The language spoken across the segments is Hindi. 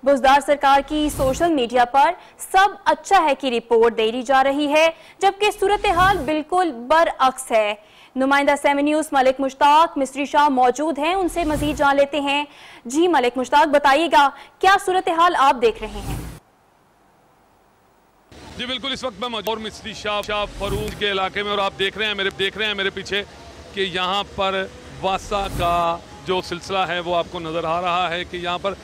बुज़दार सरकार की सोशल मीडिया पर सब अच्छा है की रिपोर्ट दे जा रही है, जबकि सूरत हाल बिल्कुल बरअक्स है। नुमाइंदा 7 न्यूज़ मलिक मुश्ताक मिस्त्री शाह मौजूद हैं, उनसे मजीद जान लेते हैं। जी मलिक मुश्ताक, बताइएगा क्या सूरत हाल आप देख रहे हैं? जी बिल्कुल, इस वक्त मैं मौजूद मिस्त्री शाह फरूज के इलाके में और आप देख रहे हैं मेरे पीछे कि यहाँ पर वासा का जो सिलसिला है वो आपको नज़र आ रहा है कि यहाँ पर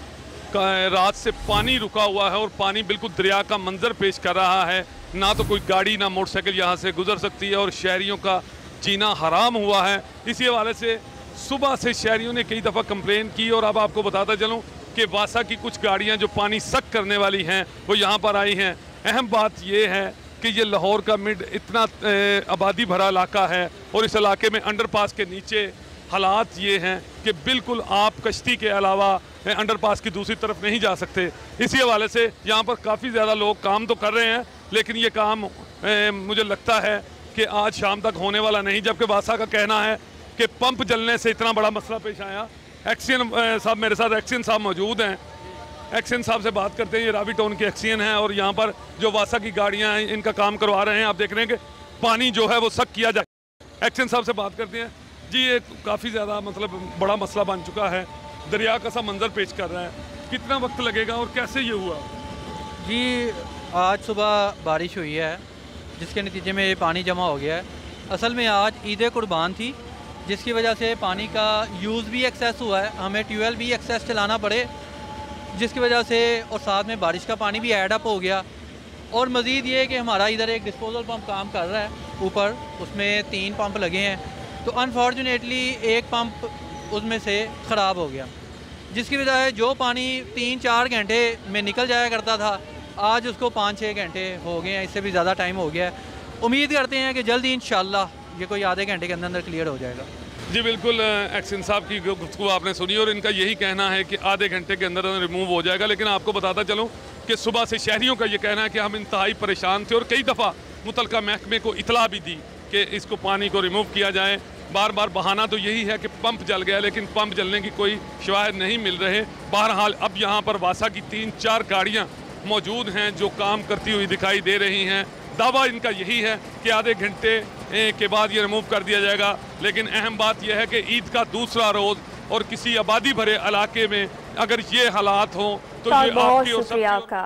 रात से पानी रुका हुआ है और पानी बिल्कुल दरिया का मंजर पेश कर रहा है। ना तो कोई गाड़ी ना मोटरसाइकिल यहाँ से गुजर सकती है और शहरियों का जीना हराम हुआ है। इसी हवाले से सुबह से शहरियों ने कई दफ़ा कंप्लेन की और अब आपको बताता चलूँ कि वासा की कुछ गाड़ियाँ जो पानी सक करने वाली हैं वो यहाँ पर आई हैं। अहम बात यह है कि ये लाहौर का मिड इतना आबादी भरा इलाका है और इस इलाके में अंडरपास के नीचे हालात ये हैं कि बिल्कुल आप कश्ती के अलावा अंडरपास की दूसरी तरफ नहीं जा सकते। इसी हवाले से यहाँ पर काफ़ी ज़्यादा लोग काम तो कर रहे हैं, लेकिन ये काम मुझे लगता है कि आज शाम तक होने वाला नहीं, जबकि वासा का कहना है कि पंप जलने से इतना बड़ा मसला पेश आया। एक्सियन साहब मेरे साथ एक्सियन साहब मौजूद हैं, एक्सियन साहब से बात करते हैं। ये रावी टाउन के एक्सियन हैं और यहाँ पर जो वासा की गाड़ियाँ हैं इनका काम करवा रहे हैं। आप देख रहे हैं कि पानी जो है वो सक किया जाए। एक्सियन साहब से बात करते हैं। जी ये काफ़ी ज़्यादा मतलब बड़ा मसला बन चुका है, दरिया का सा मंजर पेश कर रहा है, कितना वक्त लगेगा और कैसे ये हुआ? जी आज सुबह बारिश हुई है जिसके नतीजे में ये पानी जमा हो गया है। असल में आज ईद कुर्बान थी जिसकी वजह से पानी का यूज़ भी एक्सेस हुआ है, हमें ट्यूबवेल भी एक्सेस चलाना पड़े जिसकी वजह से, और साथ में बारिश का पानी भी ऐड अप हो गया। और मज़ीद ये कि हमारा इधर एक डिस्पोजल पंप काम कर रहा है ऊपर, उसमें 3 पंप लगे हैं, तो अनफॉर्चुनेटली एक पंप उसमें से ख़राब हो गया जिसकी वजह से जो पानी 3-4 घंटे में निकल जाया करता था आज उसको 5-6 घंटे हो गए हैं, इससे भी ज़्यादा टाइम हो गया है। उम्मीद करते हैं कि जल्दी इंशाल्लाह ये कोई आधे घंटे के अंदर अंदर क्लियर हो जाएगा। जी बिल्कुल, एक्सियन साहब की गुफ्तगू आपने सुनी और इनका यही कहना है कि आधे घंटे के अंदर अंदर रिमूव हो जाएगा। लेकिन आपको बताता चलूँ कि सुबह से शहरियों का ये कहना है कि हम इंतहाई परेशान थे और कई दफ़ा मुतलका महकमे को इतला भी दी कि इसको पानी को रिमूव किया जाए। बार बार बहाना तो यही है कि पंप जल गया, लेकिन पंप जलने की कोई शवाहिद नहीं मिल रहे। बहरहाल अब यहाँ पर वासा की 3-4 गाड़ियाँ मौजूद हैं जो काम करती हुई दिखाई दे रही हैं। दावा इनका यही है कि आधे घंटे के बाद ये रिमूव कर दिया जाएगा। लेकिन अहम बात यह है कि ईद का दूसरा रोज़ और किसी आबादी भरे इलाके में अगर ये हालात हों तो ये बहुत शुक्रिया आपका।